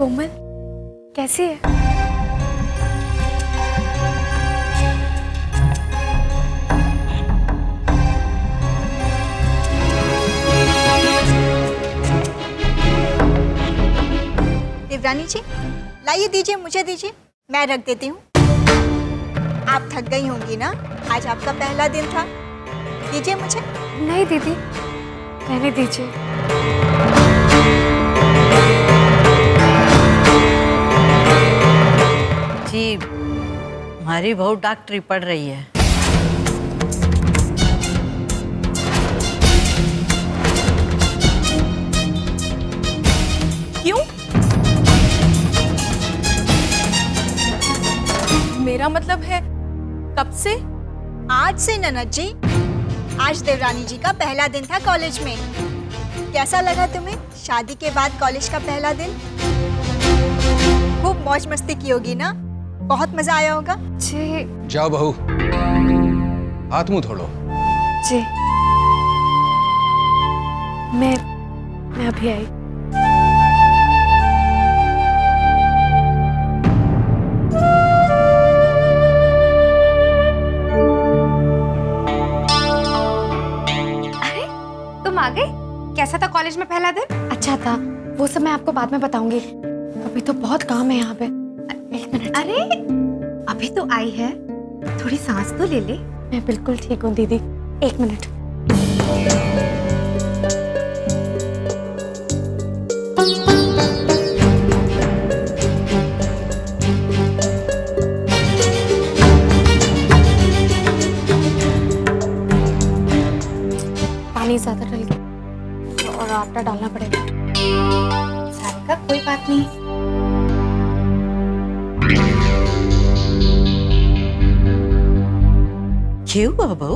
कोमल कैसी है? देवरानी जी, लाइए, दीजिए, मुझे दीजिए, मैं रख देती हूँ। आप थक गई होंगी ना, आज आपका पहला दिन था। दीजिए मुझे। नहीं दीदी, रहने दीजिए। जी, हमारी बहू डॉक्टरी पढ़ रही है। क्यों? मेरा मतलब है कब से? आज से ननद जी। आज देवरानी जी का पहला दिन था कॉलेज में। कैसा लगा तुम्हें शादी के बाद कॉलेज का पहला दिन? खूब मौज मस्ती की होगी ना? बहुत मजा आया होगा। जी जाओ बहू, हाथ मुंह धो लो। जी, मैं अभी आई। अरे तुम आ गई? कैसा था कॉलेज में पहला दिन? अच्छा था, वो सब मैं आपको बाद में बताऊंगी। अभी तो बहुत काम है यहाँ पे। एक मिनट। अरे अभी तो आई है, थोड़ी सांस तो ले ले। मैं बिल्कुल ठीक हूँ दीदी, एक मिनट। पानी ज्यादा डल गया और आटा डालना पड़ेगा। सारिका कोई बात नहीं। क्यों हुआ बहू,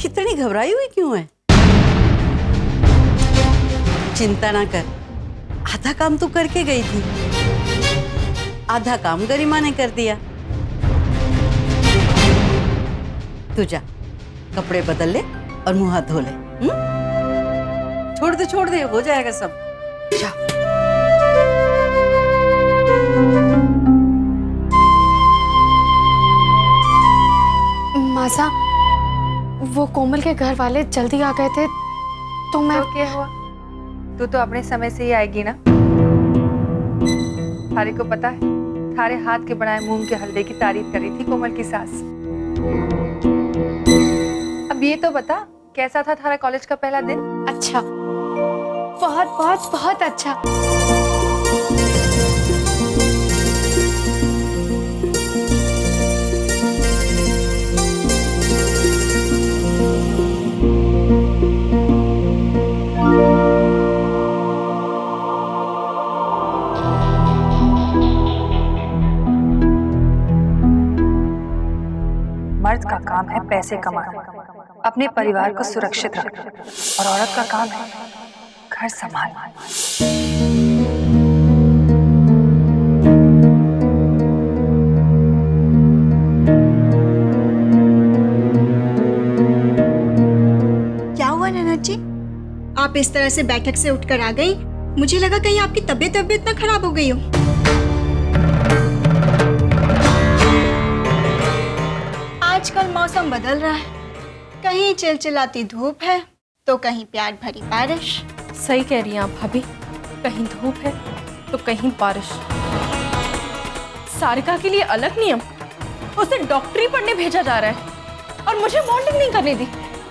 इतनी घबराई हुई क्यों है? चिंता ना कर, आधा काम तू करके गई थी, आधा काम गरिमा ने कर दिया। तू जा, कपड़े बदल ले और मुंह हाथ धो ले। छोड़ दे, हो जाएगा सब। जा। मासा, वो कोमल के घर वाले जल्दी आ गए थे तो मैं। तो क्या हुआ? तू तो अपने समय से ही आएगी ना। थारे को पता है, थारे हाथ के बनाए मूंग के हलवे की तारीफ करी थी कोमल की सास। अब ये तो बता, कैसा था थारा कॉलेज का पहला दिन? अच्छा, बहुत बहुत बहुत अच्छा। मर्द का काम है पैसे कमाना, अपने परिवार को सुरक्षित रखना, और औरत का काम है घर संभालना। क्या हुआ ननद जी? आप इस तरह से बैठक से उठकर आ गई, मुझे लगा कहीं आपकी तबीयत ना खराब हो गई हो। आजकल मौसम बदल रहा है, कहीं चिलचिलाती धूप है तो कहीं प्यार भरी बारिश। सही कह रही हैं आप भाभी, कहीं धूप है तो कहीं बारिश। सारिका के लिए अलग नियम, उसे डॉक्टरी पढ़ने भेजा जा रहा है और मुझे मॉडलिंग नहीं करने दी।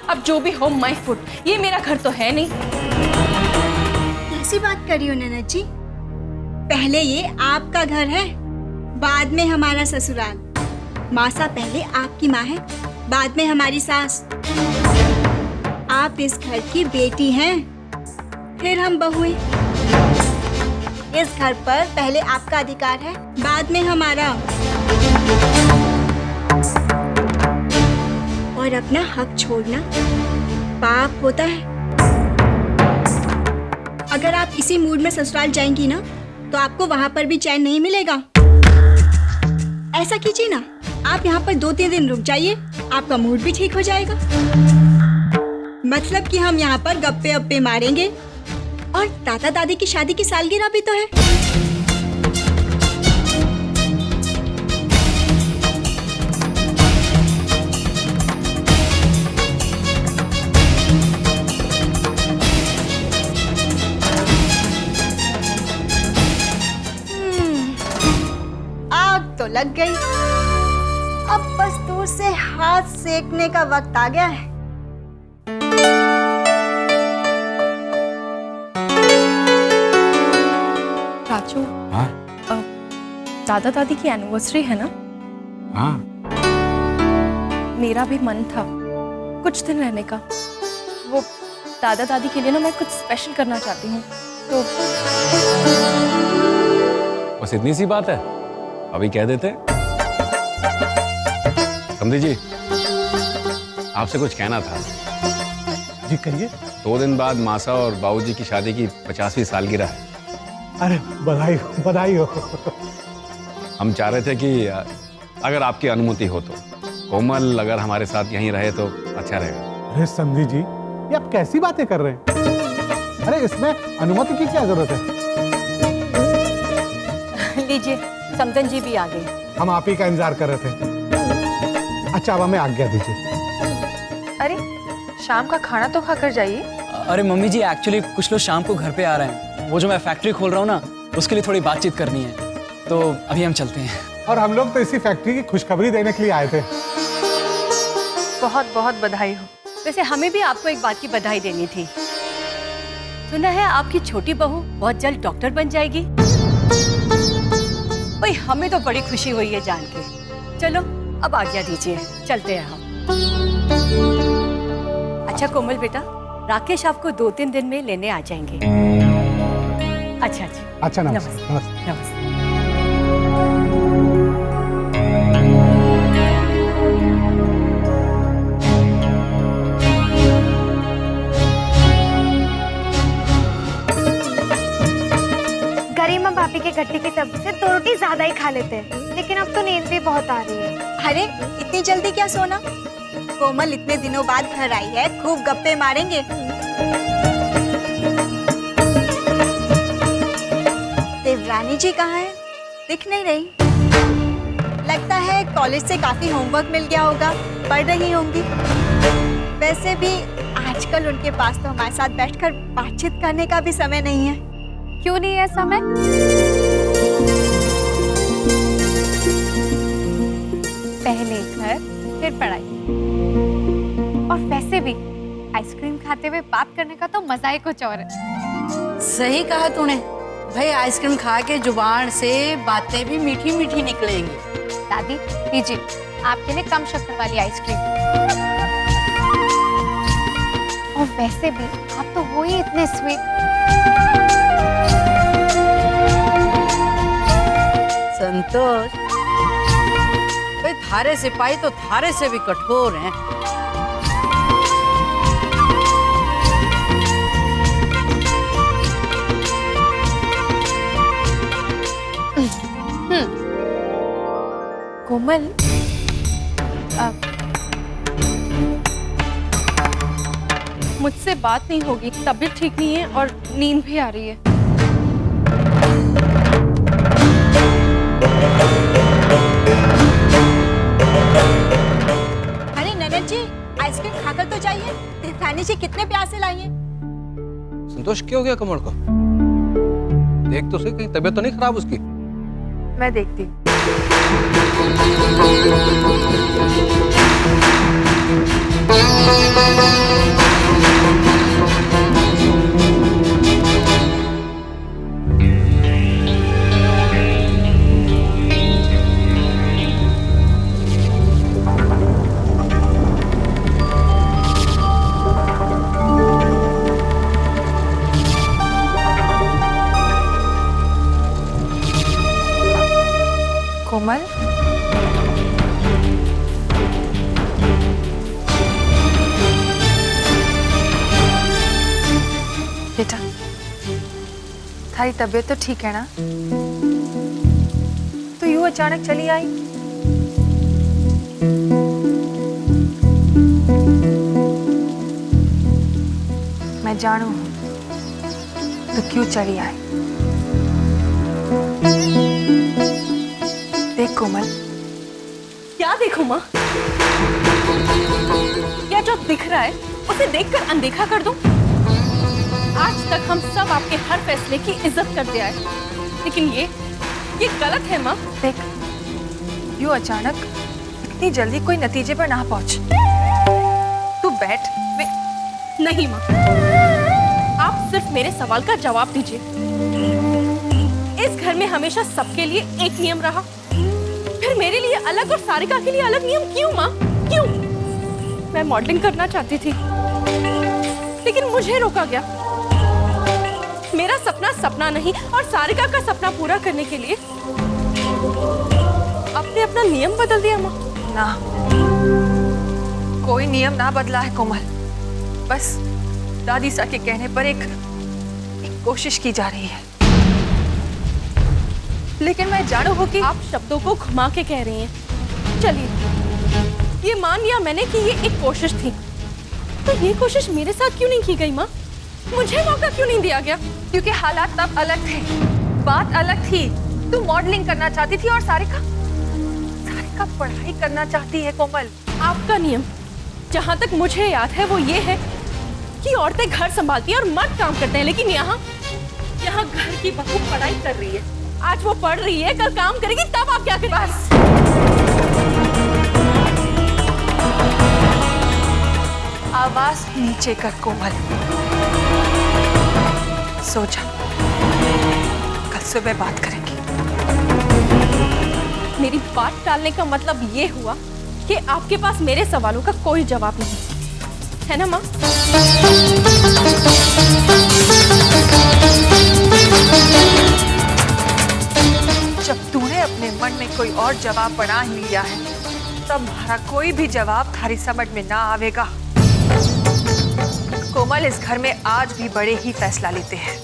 अब जो भी हो माय फुट, ये मेरा घर तो है नहीं। कैसी बात कर रही हो ननद जी? पहले ये आपका घर है, बाद में हमारा ससुराल। मासा पहले आपकी माँ है, बाद में हमारी सास। आप इस घर की बेटी हैं, फिर हम बहुएं। इस घर पर पहले आपका अधिकार है, बाद में हमारा। और अपना हक छोड़ना पाप होता है। अगर आप इसी मूड में ससुराल जाएंगी ना, तो आपको वहां पर भी चैन नहीं मिलेगा। ऐसा कीजिए ना, आप यहाँ पर 2-3 दिन रुक जाइए, आपका मूड भी ठीक हो जाएगा। मतलब कि हम यहाँ पर गप्पे अप्पे मारेंगे, और दादा दादी की शादी की सालगिरह भी तो है। आग तो लग गई, अब बस दूर से हाथ सेकने का वक्त आ गया है। राजू, हाँ दादा दादी की एनिवर्सरी है ना? हाँ। मेरा भी मन था कुछ दिन रहने का। वो दादा दादी के लिए ना मैं कुछ स्पेशल करना चाहती हूँ, तो बस इतनी सी बात है, अभी कह देते। समझी जी, आपसे कुछ कहना था। जी कहिए। 2 दिन बाद मासा और बाबूजी की शादी की 50वीं सालगिरह है। अरे बधाई हो, बधाई हो। हम चाह रहे थे कि अगर आपकी अनुमति हो तो कोमल अगर हमारे साथ यहीं रहे तो अच्छा रहेगा। अरे समझी जी, ये आप कैसी बातें कर रहे हैं? अरे इसमें अनुमति की क्या जरूरत है? लीजिए, समदन जी भी आ गए। हम आप ही का इंतजार कर रहे थे। अच्छा अब हमें आज्ञा दीजिए। अरे शाम का खाना तो खाकर जाइए। अरे मम्मी जी, एक्चुअली कुछ लोग शाम को घर पे आ रहे हैं। वो जो मैं फैक्ट्री खोल रहा हूँ ना, उसके लिए थोड़ी बातचीत करनी है, तो अभी हम चलते हैं। और हम लोग तो इसी फैक्ट्री की खुशखबरी देने के लिए आए थे। बहुत बहुत बधाई हो। वैसे हमें भी आपको एक बात की बधाई देनी थी। सुना है आपकी छोटी बहू बहुत जल्द डॉक्टर बन जाएगी। भाई हमें तो बड़ी खुशी हुई है जान के। चलो अब आज्ञा दीजिए, चलते हैं हम। अच्छा कोमल बेटा, राकेश आपको 2-3 दिन में लेने आ जाएंगे। अच्छा जी। अच्छा नमस्ते। नमस्ते। नमस्ते। नमस्ते। गरिमा भाभी के गट्टे की सब्जी से 2 रोटी ज्यादा ही खा लेते हैं, लेकिन अब तो नींद भी बहुत आ रही है। अरे इतनी जल्दी क्या सोना? कोमल इतने दिनों बाद घर आई है, खूब गप्पे मारेंगे। देवरानी जी कहाँ है? दिख नहीं रही। लगता है कॉलेज से काफी होमवर्क मिल गया होगा, पढ़ रही होंगी। वैसे भी आजकल उनके पास तो हमारे साथ बैठकर बातचीत करने का भी समय नहीं है। क्यों नहीं है समय? पहले घर फिर पढ़ाई, और वैसे भी आइसक्रीम खाते हुए बात करने का तो मजा ही कुछ और है। सही कहा तूने भाई, आइसक्रीम खा के जुबान से बातें भी मीठी मीठी निकलेंगी। दादी लीजिए, आपके लिए कम शक्कर वाली आइसक्रीम। और वैसे भी आप तो हो ही इतने स्वीट। संतोष, भाई थारे सिपाही तो थारे से भी कठोर हैं। कोमल, मुझसे बात नहीं होगी, तबीयत ठीक नहीं है और नींद भी आ रही है। अरे ननद जी, आइसक्रीम खाकर तो जाइए। देवरानी जी कितने प्यासे लाई हैं। संतोष क्या हो गया कमल को? देख तो सही, कहीं तबीयत तो नहीं खराब उसकी? मैं देखती। कोमल, बेटा थारी तबीयत तो ठीक है ना? तो यूं अचानक चली आई? मैं जानू तो क्यों चली आई? देख कोमल। क्या देखूं माँ? क्या जो दिख रहा है उसे देखकर अनदेखा कर दूं? आज तक हम सब आपके हर फैसले की इज्जत करते आए, लेकिन ये गलत है माँ। देख, यूं अचानक इतनी जल्दी कोई नतीजे पर ना पहुंच। तू बैठ। नहीं माँ, आप सिर्फ मेरे सवाल का जवाब दीजिए। इस घर में हमेशा सबके लिए एक नियम रहा, फिर मेरे लिए अलग और सारिका के लिए अलग नियम क्यों माँ? क्यों? मैं मॉडलिंग करना चाहती थी, लेकिन मुझे रोका गया। मेरा सपना सपना नहीं और सारिका का सपना पूरा करने के लिए आपने अपना नियम बदल दिया माँ। ना, कोई नियम ना बदला है कोमल। बस दादी सा के कहने पर एक कोशिश की जा रही है। लेकिन मैं जानू हो कि आप शब्दों को घुमा के कह रही हैं। चलिए, ये मान लिया मैंने कि ये एक कोशिश थी, तो ये कोशिश मेरे साथ क्यों नहीं की गई माँ? मुझे मौका क्यों नहीं दिया गया? क्योंकि हालात तब अलग थे, बात अलग थी। तू मॉडलिंग करना चाहती थी और सारिका पढ़ाई करना चाहती है कोमल। आपका नियम, जहाँ तक मुझे याद है, वो ये है कि औरतें घर संभालती हैं और मर्द काम करते हैं, लेकिन यहाँ घर की बहू पढ़ाई कर रही है। आज वो पढ़ रही है, कल काम करेगी, तब आप क्या करेंगे? बस। आवाज नीचे कर कोमल। सो जा, कल सुबह बात करेंगे। मेरी बात टालने का मतलब ये हुआ कि आपके पास मेरे सवालों का कोई जवाब नहीं है ना माँ? जब तूने अपने मन में कोई और जवाब बना ही लिया है, तब हमारा कोई भी जवाब थारी समझ में ना आवेगा। कोमल, इस घर में आज भी बड़े ही फैसला लेते हैं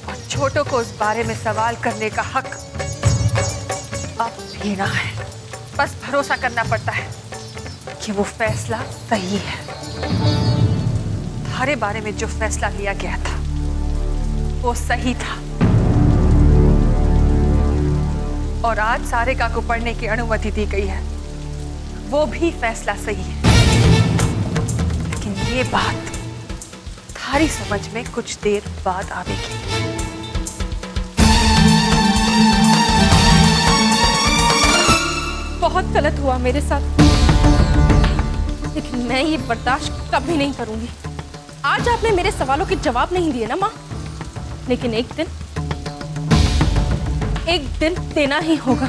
और छोटों को उस बारे में सवाल करने का हक अब भी ना है। बस भरोसा करना पड़ता है कि वो फैसला सही है। थारे बारे में जो फैसला लिया गया था वो सही था, और आज सारिका को पढ़ने की अनुमति दी गई है, वो भी फैसला सही है। लेकिन ये बात थारी समझ में कुछ देर बाद आवेगी। बहुत गलत हुआ मेरे साथ, लेकिन मैं ये बर्दाश्त कभी नहीं करूंगी। आज आपने मेरे सवालों के जवाब नहीं दिए ना माँ, लेकिन एक दिन देना ही होगा।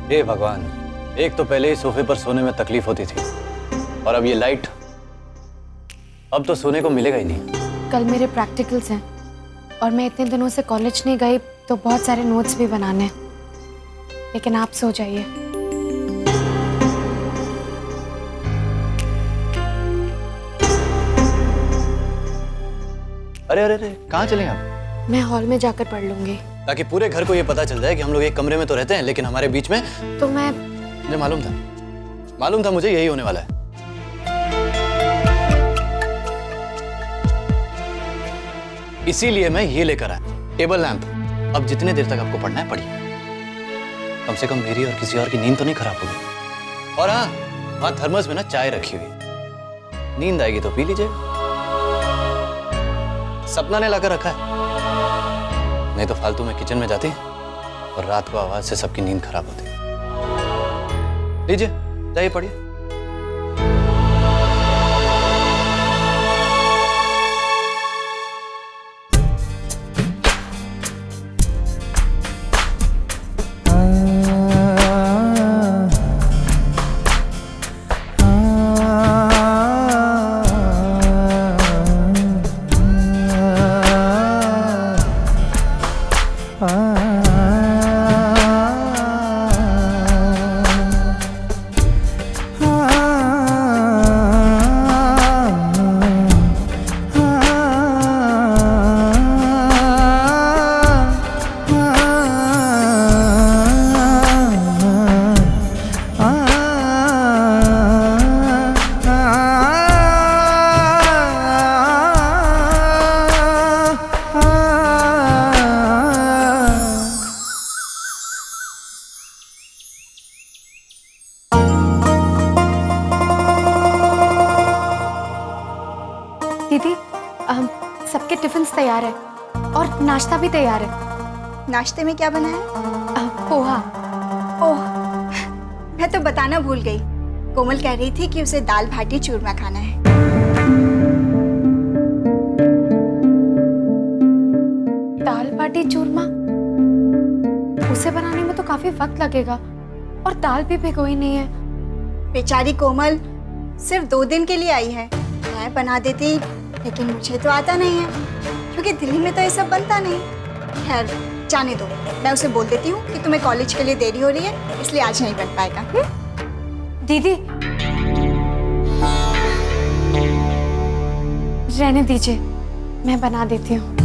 हे भगवान, एक तो पहले ही सोफे पर सोने में तकलीफ होती थी, और अब ये लाइट। अब तो सोने को मिलेगा ही नहीं। कल मेरे प्रैक्टिकल्स हैं और मैं इतने दिनों से कॉलेज नहीं गई, तो बहुत सारे नोट्स भी बनाने हैं। लेकिन आप सो जाइए। अरे अरे अरे, कहाँ चलें आप? मैं हॉल में जाकर पढ़ लूंगी, ताकि पूरे घर को ये पता चल जाए कि हम लोग एक कमरे में तो रहते हैं, लेकिन हमारे बीच में। तो मैं मुझे मालूम था मुझे यही होने वाला है। इसीलिए मैं ये लेकर आया, टेबल लैंप। अब जितने देर तक आपको पढ़ना है पढ़िए, कम से कम मेरी और किसी और की नींद तो नहीं खराब होगी। और हाँ, वहां थर्मस में ना चाय रखी हुई, नींद आएगी तो पी लीजिए। सपना ने लाकर रखा है, नहीं तो फालतू में किचन में जाती और रात को आवाज से सबकी नींद खराब होती। लीजिए, जाइए पढ़िए। ब्रेकफास्ट तैयार है और नाश्ता भी तैयार है। नाश्ते में क्या बना है? पोहा। ओह, मैं तो बताना भूल गई। कोमल कह रही थी कि उसे दाल भाटी चूरमा खाना है। दाल बाटी चूरमा उसे बनाने में तो काफी वक्त लगेगा और दाल भी भिगोई नहीं है। बेचारी कोमल सिर्फ 2 दिन के लिए आई है। मैं बना देती, लेकिन मुझे तो आता नहीं है क्योंकि दिल्ली में तो ये सब बनता नहीं। खैर जाने दो, मैं उसे बोल देती हूँ कि तुम्हें कॉलेज के लिए देरी हो रही है, इसलिए आज नहीं बन पाएगा। दीदी रहने दीजिए, मैं बना देती हूँ।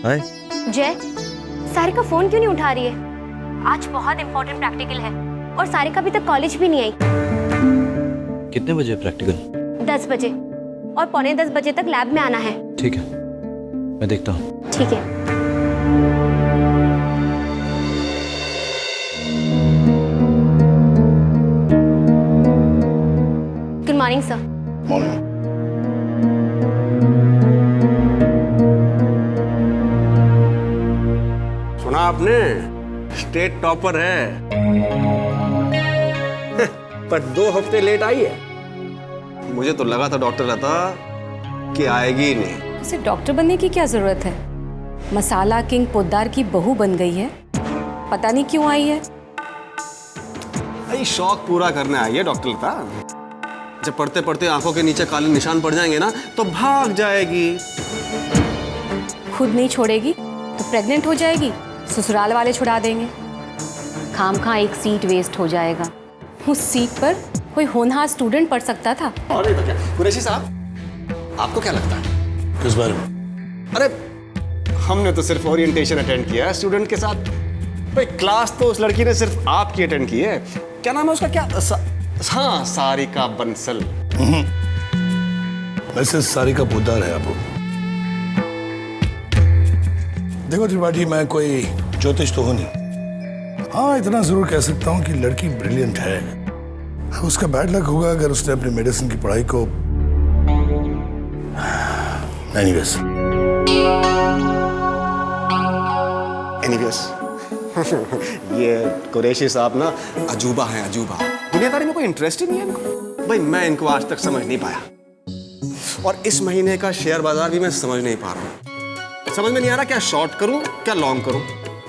हाय जय, सारिका फोन क्यों नहीं उठा रही है? आज बहुत इंपॉर्टेंट प्रैक्टिकल है और सारिका अभी तक कॉलेज भी नहीं आई। कितने बजे प्रैक्टिकल? 10 बजे और 9:45 बजे तक लैब में आना है। ठीक है, मैं देखता हूँ। ठीक है। Good morning sir. मॉर्निंग। सुना आपने? स्टेट टॉपर है पर 2 हफ्ते लेट आई है। मुझे तो लगा था डॉक्टर लता कि आएगी ही नहीं। उसे डॉक्टर बनने की क्या जरूरत है? मसाला किंग पोद्दार की बहू बन गई है, पता नहीं क्यों आई है। भाई शौक पूरा करने आई है डॉक्टर लता। जब पढ़ते पढ़ते आंखों के नीचे काले निशान पड़ जाएंगे ना तो भाग जाएगी। खुद नहीं छोड़ेगी तो प्रेग्नेंट हो जाएगी, ससुराल वाले छुड़ा देंगे। खामखा एक सीट वेस्ट हो जाएगा। उस सीट पर कोई होनहार स्टूडेंट पढ़ सकता था। और नहीं तो क्या? कुरैशी साहब, आपको क्या लगता है? किस बारे में? अरे हमने तो सिर्फ ओरिएंटेशन अटेंड किया है स्टूडेंट के साथ। भाई क्लास तो उस लड़की ने सिर्फ आपकी अटेंड की है। क्या नाम है उसका? क्या हाँ, सारिका बंसल। वैसे सारिका पोद्दार है आपको। देखो त्रिपाठी, मैं कोई ज्योतिष तो हूं नहीं। हाँ, इतना जरूर कह सकता हूँ कि लड़की ब्रिलियंट है। उसका बैड लक होगा अगर उसने अपनी मेडिसिन की पढ़ाई को। एनीवेज ये कुरैशी साहब ना अजूबा है, अजूबा। दुनियादारी में कोई इंटरेस्ट ही नहीं है इनको। भाई मैं इनको आज तक समझ नहीं पाया और इस महीने का शेयर बाजार भी मैं समझ नहीं पा रहा हूँ। समझ में नहीं आ रहा क्या शॉर्ट करूं क्या लॉन्ग करूं।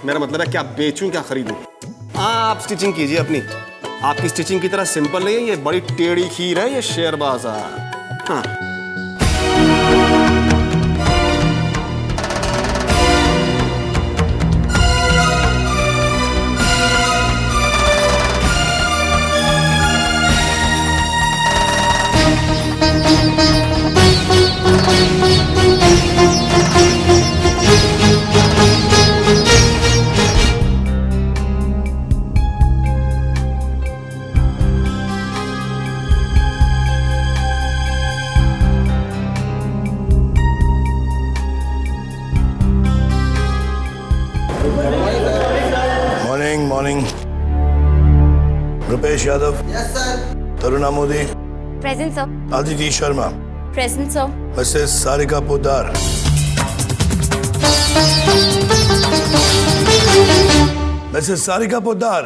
मेरा मतलब है क्या बेचूं क्या खरीदूं। आप स्टिचिंग कीजिए अपनी। आपकी स्टिचिंग की तरह सिंपल नहीं है, ये बड़ी टेढ़ी खीर है ये शेयर बाजार। हाँ morning. Rupesh Yadav. Yes sir. Taruna Modi. Present sir. Aditi Sharma. Present sir. Mrs Sarika Poddar. Mrs Sarika Poddar.